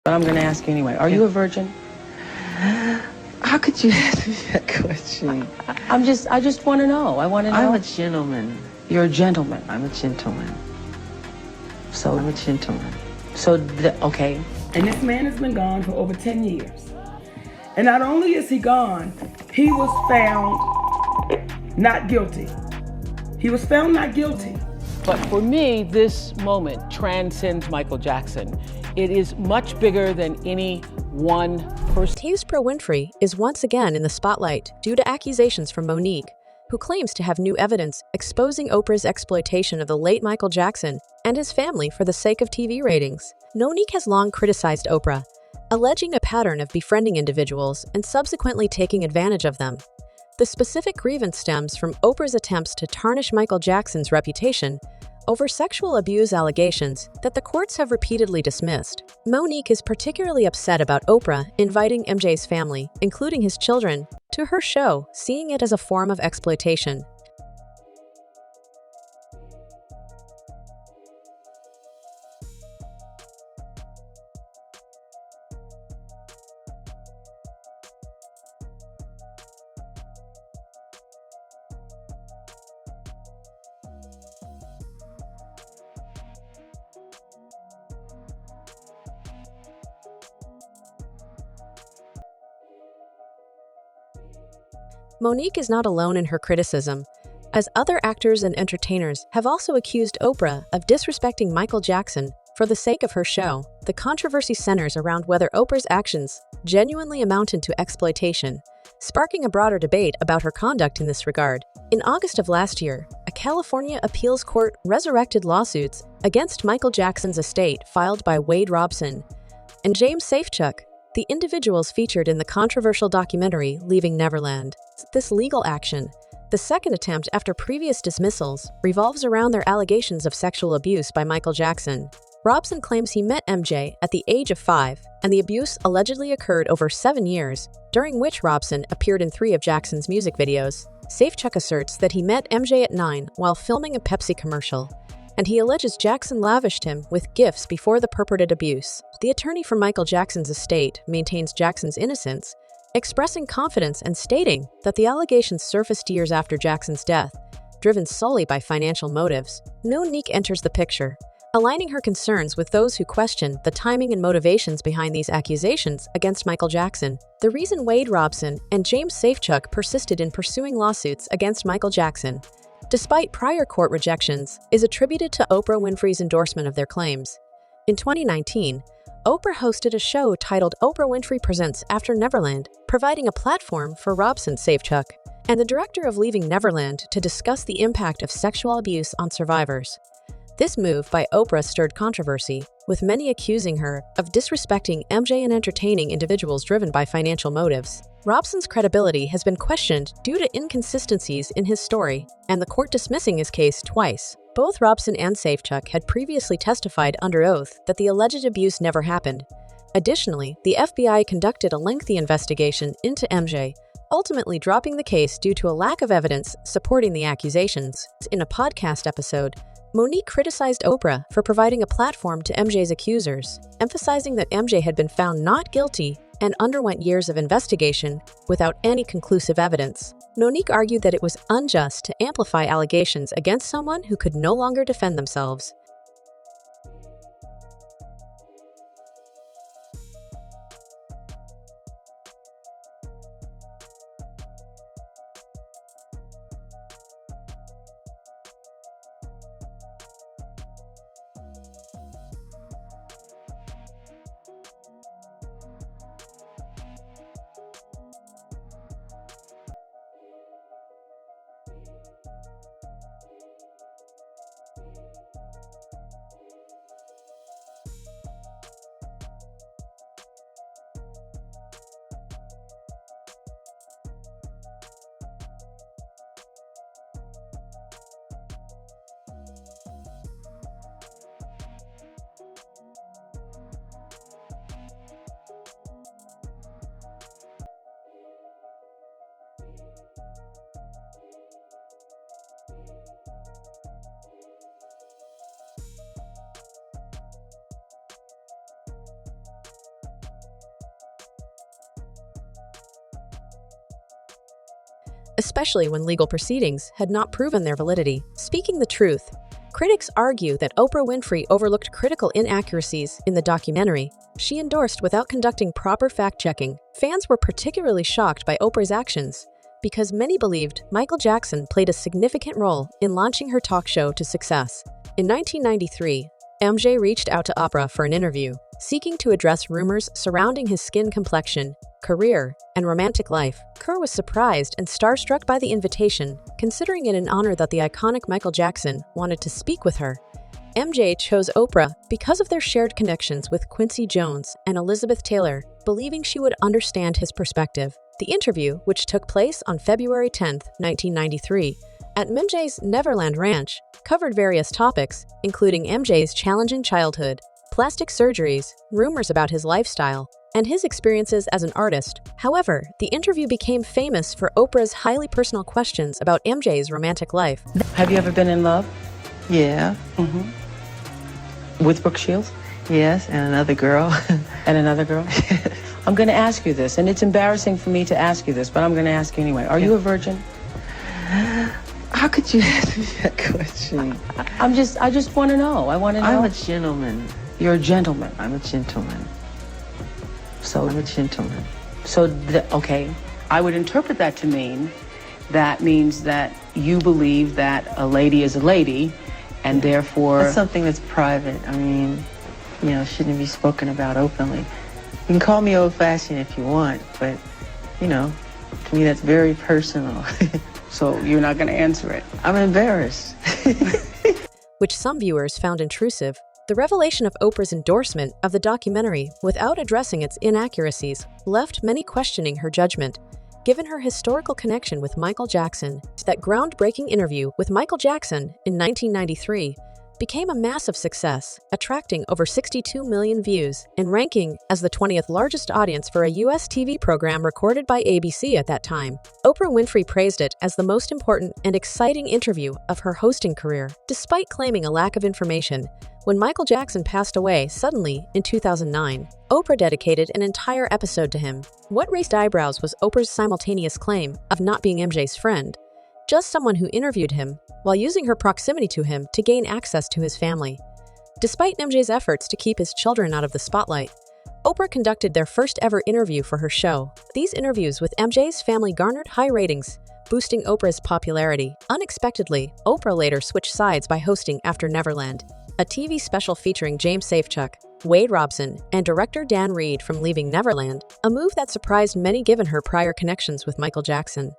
but I'm going to ask you anyway. Are you a virgin? How could you ask me that question? I just want to know. I want to know. I'm a gentleman. You're a gentleman. I'm a gentleman. So I'm a gentleman. Okay. And this man has been gone for over 10 years. And not only is he gone, he was found not guilty. He was found not guilty. But for me, this moment transcends Michael Jackson. It is much bigger than any one person. Oprah Winfrey is once again in the spotlight due to accusations from Monique, who claims to have new evidence exposing Oprah's exploitation of the late Michael Jackson and his family for the sake of TV ratings. Monique has long criticized Oprah, alleging a pattern of befriending individuals and subsequently taking advantage of them. The specific grievance stems from Oprah's attempts to tarnish Michael Jackson's reputation over sexual abuse allegations that the courts have repeatedly dismissed. Monique is particularly upset about Oprah inviting MJ's family, including his children, to her show, seeing it as a form of exploitation. Monique is not alone in her criticism, as other actors and entertainers have also accused Oprah of disrespecting Michael Jackson for the sake of her show. The controversy centers around whether Oprah's actions genuinely amounted to exploitation, sparking a broader debate about her conduct in this regard. In August of last year, a California appeals court resurrected lawsuits against Michael Jackson's estate filed by Wade Robson and James Safechuck, the individuals featured in the controversial documentary Leaving Neverland. This legal action, the second attempt after previous dismissals, revolves around their allegations of sexual abuse by Michael Jackson. Robson claims he met MJ at the age of 5, and the abuse allegedly occurred over 7 years, during which Robson appeared in 3 of Jackson's music videos. Safechuck asserts that he met MJ at 9 while filming a Pepsi commercial, and he alleges Jackson lavished him with gifts before the purported abuse. The attorney for Michael Jackson's estate maintains Jackson's innocence, expressing confidence and stating that the allegations surfaced years after Jackson's death, driven solely by financial motives. Monique enters the picture, aligning her concerns with those who question the timing and motivations behind these accusations against Michael Jackson. The reason Wade Robson and James Safechuck persisted in pursuing lawsuits against Michael Jackson, despite prior court rejections, is attributed to Oprah Winfrey's endorsement of their claims. In 2019, Oprah hosted a show titled Oprah Winfrey Presents After Neverland, providing a platform for Robson, Safechuck, and the director of Leaving Neverland to discuss the impact of sexual abuse on survivors. This move by Oprah stirred controversy, with many accusing her of disrespecting MJ and entertaining individuals driven by financial motives. Robson's credibility has been questioned due to inconsistencies in his story, and the court dismissing his case twice. Both Robson and Safechuck had previously testified under oath that the alleged abuse never happened. Additionally, the FBI conducted a lengthy investigation into MJ, ultimately dropping the case due to a lack of evidence supporting the accusations. In a podcast episode, Monique criticized Oprah for providing a platform to MJ's accusers, emphasizing that MJ had been found not guilty and underwent years of investigation without any conclusive evidence. Monique argued that it was unjust to amplify allegations against someone who could no longer defend themselves. especially when legal proceedings had not proven their validity. Speaking the truth, critics argue that Oprah Winfrey overlooked critical inaccuracies in the documentary she endorsed without conducting proper fact-checking. Fans were particularly shocked by Oprah's actions because many believed Michael Jackson played a significant role in launching her talk show to success. In 1993, MJ reached out to Oprah for an interview, seeking to address rumors surrounding his skin complexion, career, and romantic life. Kerr was surprised and starstruck by the invitation, considering it an honor that the iconic Michael Jackson wanted to speak with her. MJ chose Oprah because of their shared connections with Quincy Jones and Elizabeth Taylor, believing she would understand his perspective. The interview, which took place on February 10, 1993, at MJ's Neverland Ranch, covered various topics, including MJ's challenging childhood, plastic surgeries, rumors about his lifestyle, and his experiences as an artist. However, the interview became famous for Oprah's highly personal questions about MJ's romantic life. Have you ever been in love? Yeah. With Brooke Shields? Yes, and another girl. And another girl? I'm going to ask you this, and it's embarrassing for me to ask you this, but I'm going to ask you anyway. Are you a virgin? How could you ask me that question? I just want to know. I want to know. I'm a gentleman. You're a gentleman. I'm a gentleman. So, I'm a gentleman. okay, I would interpret that to mean that means that you believe that a lady is a lady, and therefore... That's something that's private. I mean, shouldn't be spoken about openly. You can call me old-fashioned if you want, but, to me that's very personal. So you're not going to answer it? I'm embarrassed. Which some viewers found intrusive. The revelation of Oprah's endorsement of the documentary without addressing its inaccuracies left many questioning her judgment. Given her historical connection with Michael Jackson, that groundbreaking interview with Michael Jackson in 1993 became a massive success, attracting over 62 million views and ranking as the 20th largest audience for a U.S. TV program recorded by ABC at that time. Oprah Winfrey praised it as the most important and exciting interview of her hosting career, despite claiming a lack of information. When Michael Jackson passed away suddenly in 2009, Oprah dedicated an entire episode to him. What raised eyebrows was Oprah's simultaneous claim of not being MJ's friend, just someone who interviewed him, while using her proximity to him to gain access to his family. Despite MJ's efforts to keep his children out of the spotlight, Oprah conducted their first ever interview for her show. These interviews with MJ's family garnered high ratings, boosting Oprah's popularity. Unexpectedly, Oprah later switched sides by hosting After Neverland, a TV special featuring James Safechuck, Wade Robson, and director Dan Reed from Leaving Neverland, a move that surprised many given her prior connections with Michael Jackson.